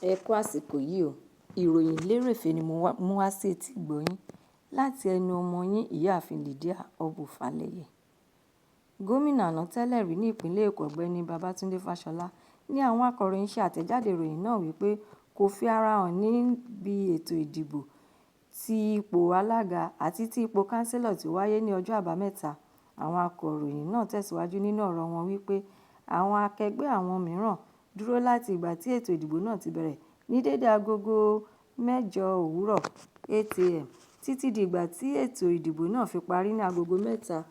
Ẹ kú àsìkò yìí o. Ìròyìn lérèfé ni mo mú wá sí etí ìgbọ́-yín láti ẹnu ọmọ yín ìyáàfin Lydia Ọbùfálẹyẹ. Gómìnà àná tẹ́lẹ̀ rí ní ìpínlẹ̀ Èkó Ọ̀gbẹ́ni Babátúndé Fáṣọlá ní àwọn akọ̀ròyìn ṣe àtẹ̀jáde ìròyìn náà wípé kò fi ara hàn níbi ètò ìdìbò ti ipò alága àti ti ipò kánsílọ̀ tí ó wáyé ní ọjọ́ àbámẹ́ta. Àwọn akọ̀ròyìn náà tẹ̀síwájú nínú ọ̀rọ̀ wọn wípé àwọn akẹgbẹ́ àwọn mìíràn dúró láti ìgbà tí ètò ìdìbò náà ti bẹ̀rẹ̀ ní dédé agogo 8 òwúrọ̀ 8 a.m. títí di ìgbà tí ètò ìdìbò náà fi parí ní agogo 3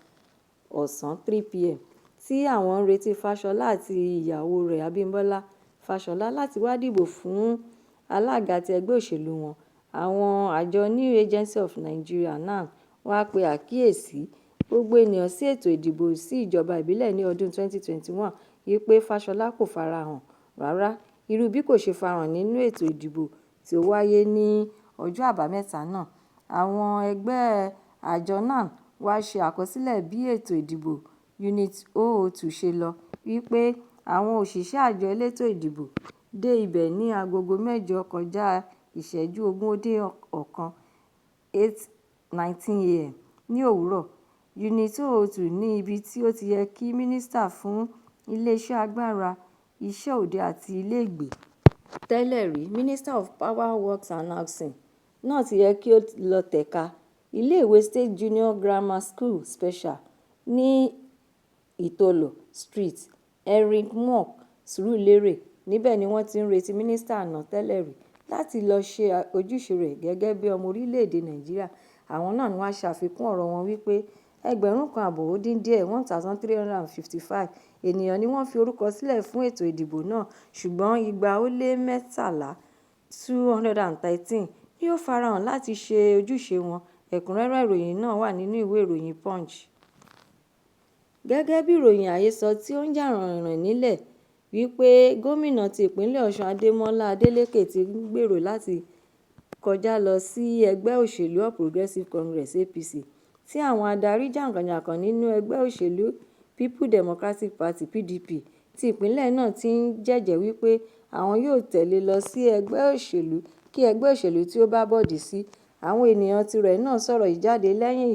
ọ̀sán 3 p.m. tí àwọn ń retí Fáṣọlá àti ìyàwó rẹ̀ Abímbọ́lá Fáṣọlá láti wá dìbò fún alága ti ẹgbẹ́ òṣèlú wọn. Àwọn àjọ New Agency of Nigeria (NAN) wá pe àkíyèsí gbogbo ènìyàn sí ètò ìdìbò sí ìjọba ìbílẹ̀ ní ọdún 2021 wípé Fáṣọlá kò farahàn rárá, irú bí kò ṣe farahàn nínú ètò ìdìbò tí ó wáyé ní ọjọ́ àbámẹ́ta náà. Àwọn ẹgbẹ́ àjọ NAN wá ṣe àkọsílẹ̀ bí ètò ìdìbò Unit 002 ṣe lọ, wípé àwọn òṣìṣẹ́ àjọ elétò ìdìbò dé ibẹ̀ ní agogo 8 kọjá ìṣẹ́jú 19 8:19 a.m. ní òwúrọ̀. Unit 002 ní ibi tí ó ti yẹ kí Mínísítà fún Iléeṣẹ́ Agbára, Iṣẹ́ Òde àti Ilé-ìgbé tẹ́lẹ̀ rí Minister of Power, Works and Housing náà ti yẹ kí ó lọ tẹ̀ka. Ilé-ìwé State Junior Grammar School Special ní Ìtòlò Street, Erin Moore, Surulere. Níbẹ̀ ni wọ́n ti ń retí Mínísítà àná tẹ́lẹ̀ rí láti lọ ṣe ojúṣe rẹ̀ gẹ́gẹ́ bí ọmọ orílẹ̀-èdè Nàìjíríà. Àwọn náà ni wọ́n ṣàfikún ọ̀rọ̀ wọn wípé 1,500 ènìyàn ni wọ́n fi orúkọ sílẹ̀ fún ètò ìdìbò náà, ṣùgbọ́n 213 ni ó farahàn láti ṣe ojúṣe wọn. Ẹ̀kúnrẹ́rẹ́ ìròyìn náà wà nínú ìwé ìròyìn Punch. Gẹ́gẹ́ bí ìròyìn àhesọ tí ó ń jà ràìnràìn nílẹ̀ wípé gómìnà ti ìpínlẹ̀ Ọ̀ṣun Adémọ́lá Adélékè ti ń gbèrò láti kọjá lọ sí ẹgbẹ́ òṣèlú All Progressives Congress (APC), tí àwọn adarí jàǹkànjàǹkàn nínú ẹgbẹ́ òṣèlú People Democratic Party (PDP) ti ìpínlẹ̀ náà ti ń jẹ́jẹ̀ẹ́ wípé àwọn yóò tẹ̀lé lọ sí ẹgbẹ́ òṣèlú tí ó bá bọ́dì sí. Àwọn ènìyàn tirẹ̀ náà sọ̀rọ̀ yìí jáde lẹ́yìn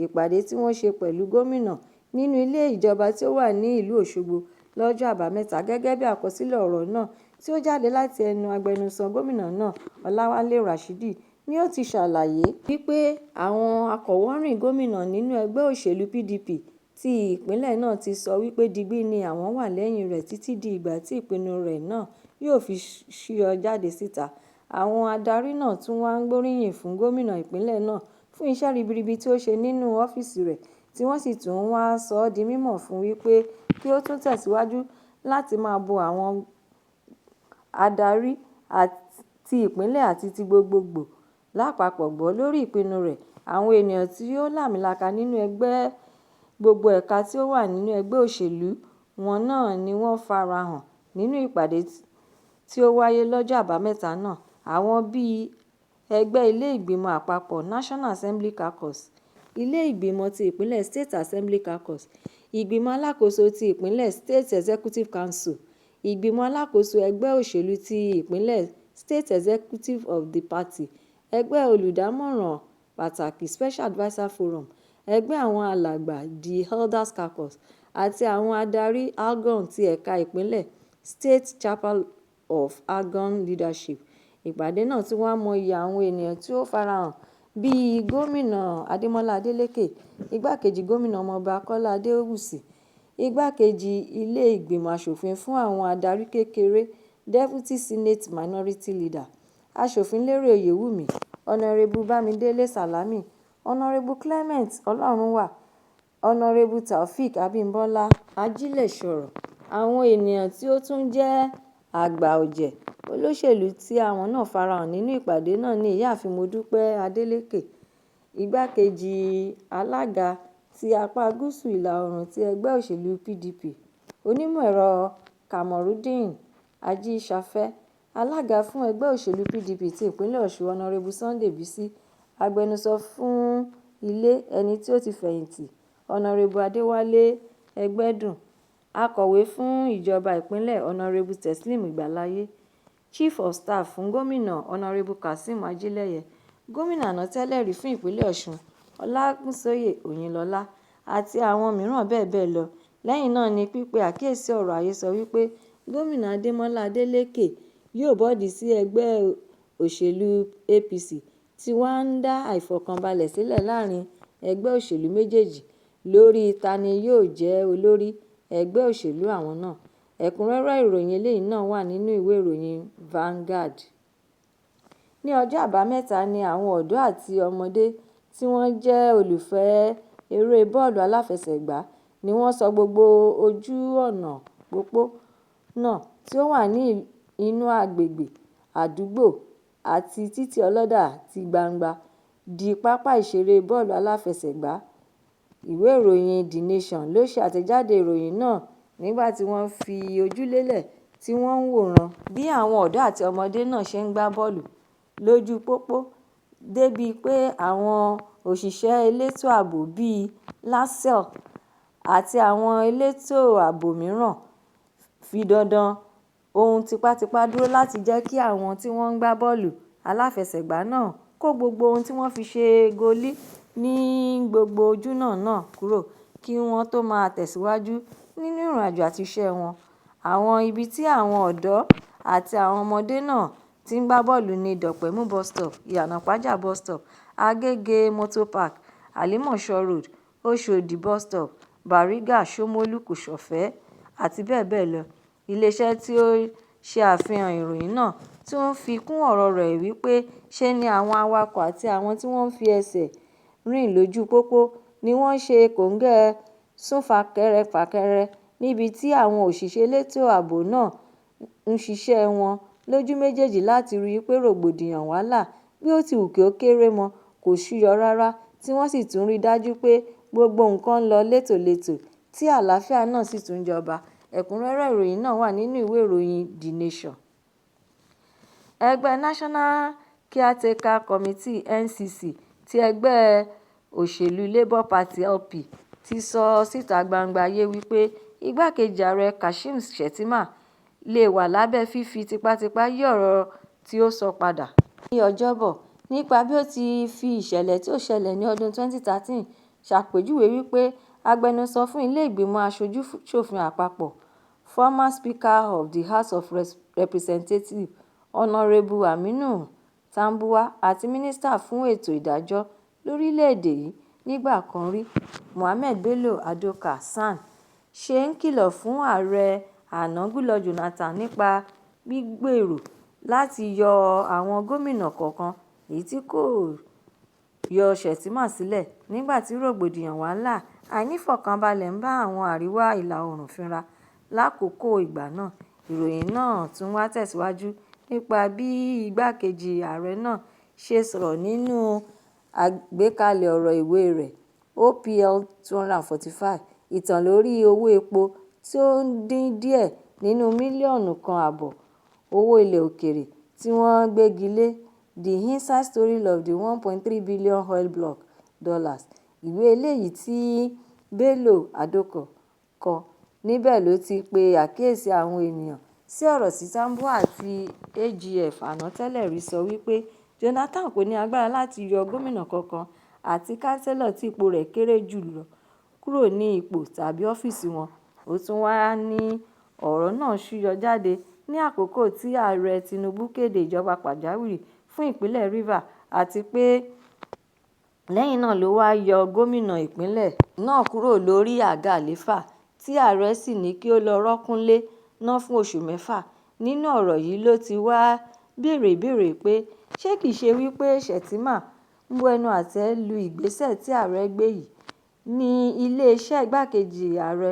ìpàdé tí wọ́n ṣe pẹ̀lú gómìnà nínú ilé ìjọba tí ó wà ní ìlú Òṣogbo lọ́jọ́ àbámẹ́ta. Gẹ́gẹ́ bí àkọsílẹ̀ ọ̀rọ̀ náà tí ó jáde láti ẹnu agbẹnusọ gómìnà náà, Ọláwálé Ràṣídì, ni ó ti ṣàlàyé wípé àwọn akọ̀wòrìn gómìnà nínú ẹgbẹ́ òṣèlú PDP ti ìpínlẹ̀ náà ti sọ wípé digbí ni àwọn wà lẹ́yìn rẹ̀ títí di ìgbà tí ìpinnu rẹ̀ náà yóò fi ṣíyọ jáde síta. Àwọn adarí náà tún wá ń gbóríyìn fún gómìnà ìpínlẹ̀ náà fún iṣẹ́ ribiribi tí ó ṣe nínú ọ́fíìsì rẹ̀, tí wọ́n sì tún wá sọ ọ́ di mímọ̀ fún wípé kí ó tún tẹ̀síwájú láti máa bọ àwọn adarí ti ìpínlẹ̀ àti ti gbogbogbò lápapọ̀ gbọ́ lórí ìpinnu rẹ̀. Àwọn ènìyàn tí ó làmìlaka nínú gbogbo ẹ̀ka tí ó wà nínú ẹgbẹ́ òṣèlú wọn náà ni wọ́n farahàn nínú ìpàdé tí ó wáyé lọ́jọ́ àbámẹ́ta náà. Àwọn bíi ẹgbẹ́ ilé ìgbìmọ̀ àpapọ̀ National Assembly Caucus, ilé ìgbìmọ̀ ti ìpínlẹ̀ State Assembly Caucus, ìgbìmọ̀ alákòóso ti ìpínlẹ̀ State Executive Council, ìgbìmọ̀ alákòóso ẹgbẹ́ òṣèlú ti ìpínlẹ̀ State Executive of the Party, ẹgbẹ́ olùdámọ̀ràn pàtàkì Special Adviser Forum, ẹgbẹ́ àwọn alàgbà The Elders Caucus àti àwọn adarí ALGON ti ẹ̀ka ìpínlẹ̀ State Chapter of ALGON Leadership. Ìpàdé náà tí wọ́n mọyì àwọn ènìyàn tí ó farahàn bíi gómìnà Adémọ́lá Adélékè, igbákejì gómìnà ọmọọba Kọ́lá Adéwùsì, igbákejì ilé ìgbìmọ̀ aṣòfin fún àwọn adarí kékeré Deputy Senate Minority Leader, aṣòfin Lérè Oyèwùmí, Honorable Bámidélé Sàlámì, Honorable Clement Ọlọ́runwà, Honorable Taofeek Abímbọ́lá Ajílẹ̀ṣọ̀rọ̀. Àwọn ènìyàn tí ó tún jẹ́ àgbà ọ̀jẹ̀ olóṣèlú tí àwọn náà farahàn nínú ìpàdé náà ni ìyáàfin Modúpẹ́ Adélékè, igbákejì alága ti apá gúúsù ìlà oòrùn ti ẹgbẹ́ òṣèlú PDP, onímọ̀-ẹ̀rọ Kamorudeen Ajíṣafẹ́, alága fún ẹgbẹ́ òṣèlú PDP ti ìpínlẹ̀ Ọ̀ṣun Honorable Sunday Bisi, agbẹnusọ fún ilé ẹni tí ó ti fẹ̀yìntì Honorable Adéwálé Ẹgbẹ́dùn, akọ̀wé fún ìjọba ìpínlẹ̀ Honorable Teslim Ìgbàláyé, Chief of Staff fún Gómìnà Honourable Kazeem Ajílẹ̀yẹ, Gómìnà àná tẹ́lẹ̀ rí fún ìpínlẹ̀ Ọ̀ṣun Ọlágúnsóyè Òyìnlọ́lá àti àwọn mìíràn bẹ́ẹ̀ bẹ́ẹ̀ lọ. Lẹ́yìn náà ni pípe àkíyèsí ọ̀rọ̀ àhesọ wípé Gómìnà Adémọ́lá Adélékè yóò bọ́ọ̀dì sí ẹgbẹ́ òṣèlú APC tí wá ń dá àìfọkànbalẹ̀ sílẹ̀ láàrin ẹgbẹ́ òṣèlú méjèèjì lórí ta ni yóò jẹ́ olórí ẹgbẹ́ òṣèlú àwọn náà. Ẹ̀kúnrẹ́rẹ́ ìròyìn eléyìí náà wà nínú ìwé ìròyìn Vanguard. Ní ọjọ́ Àbámẹ́ta ni àwọn ọ̀dọ́ àti ọmọdé tí wọ́n jẹ́ olùfẹ́ eré bọ́ọ̀lù aláfẹsẹ̀gbá ni wọ́n sọ gbogbo ojú ọ̀nà pópónà tí ó wà ní inú agbègbè, àdúgbò àti títì ọlọ́dà ti gbangba di pápá ìṣeré bọ́ọ̀lù aláfẹsẹ̀gbá. Ìwé ìròyìn The Nation ló ṣe àtẹ̀jáde ìròyìn náà nígbà tí wọ́n fi ojú lélẹ̀ tí wọ́n ń wòran bí àwọn ọ̀dọ́ àti ọmọdé náà ṣe ń gbá bọ́ọ̀lù lójú pópó débi pé àwọn òṣìṣẹ́ elétò ààbò bíi LASEL àti àwọn elétò ààbò mìíràn fi dandan ohun tipátipá dúró láti jẹ́ kí àwọn tí wọ́n ń gbá bọ́ọ̀lù aláfẹsẹ̀gbá náà kó gbogbo ohun tí wọ́n fi ṣe gólì ní gbogbo ojúnà náà kúrò kí wọ́n tó máa tẹ̀síwájú nínú ìrìnàjò àti iṣẹ́ wọn. Àwọn ibi tí àwọn ọ̀dọ́ àti àwọn ọmọdé náà ti ń gbá bọ́ọ̀lù ní Dọ̀pẹ̀mú bus stop, Ìyànàpájà bus stop, Agége Motor Park, Àlímọ̀ṣọ́ Road, Oṣòdì bus stop, Bàrígà, Ṣómólú, Kòsọ̀fẹ́ àti bẹ́ẹ̀ bẹ́ẹ̀ lọ. Iléeṣẹ́ tí ó ṣe àfihàn ìròyìn náà tún fi kún ọ̀rọ̀ rẹ̀ wípé ṣe ni àwọn awakọ̀ àti àwọn tí wọ́n fi ẹsẹ̀ rìn lójú pópó ni wọ́n ṣe kòńgẹ́ súnkẹrẹ-fàkẹrẹ níbi tí àwọn òṣìṣẹ́ elétò ààbò náà ń ṣiṣẹ́ wọn lójú méjèèjì láti rí i pé rògbòdìyàn wàhálà bí ó ti wù kí ó kéré mọ́ kò ṣúyọ rárá tí wọ́n sì tún rí i dájú pé gbogbo nǹkan ń lọ létòlétò tí àlàáfíà náà sì tún jọba. Ẹ̀kúnrẹ́rẹ́ ìròyìn náà wà nínú ìwé ìròyìn The Nation. Ẹgbẹ́ National Caretaker Committee (NCC) ti ẹgbẹ́ òṣèlú Labour Party (LP) ti sọ síta gbangba ayé wípé igbákejì ààrẹ Kashim Shettima lè wà lábẹ́ fífi tipátipá yí ọ̀rọ̀ tí ó sọ padà ní Ọjọ́bọ̀ nípa bí ó ti fi ìṣẹ̀lẹ̀ tí ó ṣẹlẹ̀ ní ọdún 2013 ṣàpèjúwe wípé agbẹnusọ fún ilé ìgbìmọ̀ aṣojú-ṣòfin àpapọ̀, former Speaker of the House of Representatives Honourable Aminu Tambuwa àti Mínísítà fún ètò ìdájọ́ lórílẹ̀-èdè yìí nígbà kan rí, Mohammed Bello Adoka (SAN), ṣe ń kìlọ̀ fún ààrẹ àná Goodluck Jonathan nípa gbígbèrò láti yọ àwọn gómìnà kọ̀ọ̀kan èyí tí kò yọ Shettima sílẹ̀ nígbà tí rògbòdìyàn wàhálà àìnífọ̀kànbalẹ̀ ń bá àwọn àríwá ìlà-oòrùn fínra lákòókò ìgbà náà. Ìròyìn náà tún wá tẹ̀síwájú nípa bí igbákejì ààrẹ náà ṣe sọ̀rọ̀ nínú àgbékalẹ̀ ọ̀rọ̀ ìwé rẹ̀ OPL 245, ìtàn lórí owó epo tí ó ń dín díẹ̀ nínú mílíọ̀nù kan àbọ̀ owó ilẹ̀ òkèèrè tí wọ́n gbégi lé, The Inside Story of the $1.3 billion oil block. Ìwé eléyìí tí Bello Adoka kọ, níbẹ̀ ló ti pe àkíyèsí àwọn ènìyàn sí ọ̀rọ̀ tí Tambuwa àti AGF àná tẹ́lẹ̀ rí sọ wípé Jonathan kò ní agbára láti yọ gómìnà kankan àti kánsílọ̀ tí ipò rẹ̀ kéré jù lọ kúrò ní ipò tàbí ọ́fíìsì wọn. Ó tún wá ní ọ̀rọ̀ náà ṣúyọ jáde ní àkókò tí ààrẹ Tinubu kéde ìjọba pàjáwìrì fún ìpínlẹ̀ Rivers àti pé lẹ́yìn náà ló wá yọ gómìnà ìpínlẹ̀ náà kúrò lórí àga àlééfà tí ààrẹ sì ní kí ó lọ rọ́kúnlé ná fún oṣù 6. Nínú ọ̀rọ̀ yìí ló ti wá béèrè ìbéèrè pé ṣé kìí ṣe wípé Shettima ń bu ẹnu àtẹ́ lu ìgbésẹ̀ tí ààrẹ gbé yìí ní iléeṣẹ́ igbákejì ààrẹ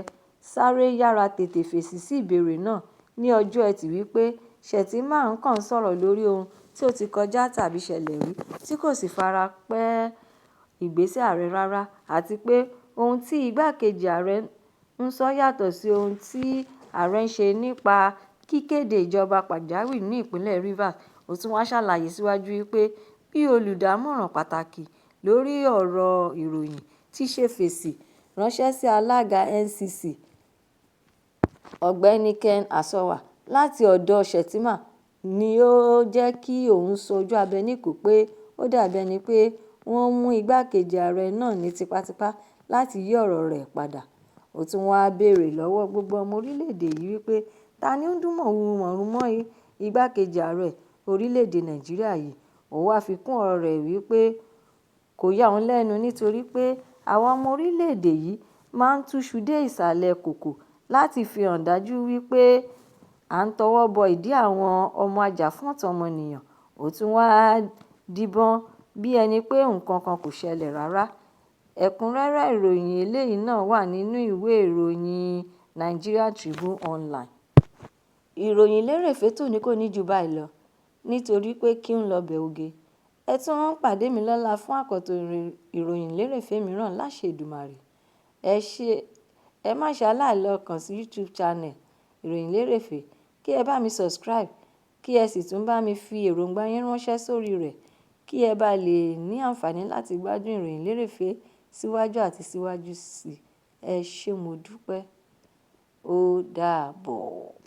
sáré yára tètè fèsì sí ìbéèrè náà ní ọjọ́ Ẹtì wípé Shettima kàn ń sọ̀rọ̀ lórí ohun tí ó ti kọjá tàbí ṣẹlẹ̀ rí tí kò sì fara pẹ́ ìgbésẹ̀ ààrẹ rárá àti pé ohun tí igbákejì ààrẹ ń sọ yàtọ̀ sí ohun tí ààrẹ ń ṣe nípa kíkéde ìjọba pàjáwìrì ní ìpínlẹ̀ Rivers. Ó tún wá ṣàlàyé síwájú wípé bí olùdámọ̀ràn pàtàkì lórí ọ̀rọ̀ ìròyìn ti ṣe fèsì ránṣẹ́ sí alága NCC Ọ̀gbẹ́ni Ken Asawa láti ọ̀dọ̀ Shettima ni ó jẹ́ kí òun sojú abẹ níkùn pé ó dàbí ẹni pé wọ́n mú igbákejì ààrẹ náà ní tipátipá láti yí ọ̀rọ̀ rẹ̀ padà. Ó tún wáá béèrè lọ́wọ́ gbogbo ọmọ orílẹ̀-èdè yìí wípé ta ni ó ń dún mọ̀húrú mọ́ igbákejì ààrẹ orílẹ̀-èdè Nàìjíríà yìí. Ó wáá fi kún ọ̀rọ̀ rẹ̀ wípé kò yà òun lẹ́nu nítorí pé àwa ọmọ orílẹ̀-èdè yìí máa ń túṣu dé ìsàlẹ̀ kòkò láti fi hàn dájú wípé à ń tọwọ́ bọ ìdí àwọn ọmọ ajàfúnẹ̀tọ́ ọmọnìyàn. Ó tún wáá díbọ́n bí ẹni pé nǹkan kan kò ṣẹlẹ̀ rárá. Ẹ̀kúnrẹ́rẹ́ ìròyìn eléyìí náà wà nínú ìwé ìròyìn Nigerian Tribune online. Ìròyìn Lerefe Toni kò ní jù báyìí lọ nítorí pé kí n lọ bẹ̀ oge. Ẹ tún pàdé mi lọ́la fún àkọ́tún ìròyìn lérèfé mìíràn láṣẹ Èdùmàrè. Ẹ má ṣe aláìlọ kàn sí YouTube channel Ìròyìn Lerefe kí ẹ bá mi subscribe kí ẹ sì tún bá mi fi èròǹgbà yín ránṣẹ́ sórí rẹ̀ kí ẹ bá lè ní àǹfààní láti gbádùn ìròyìn lérèfé síwájú àti síwájú sí i. Ẹ ṣé mo dúpẹ́. Ó dàbọ̀.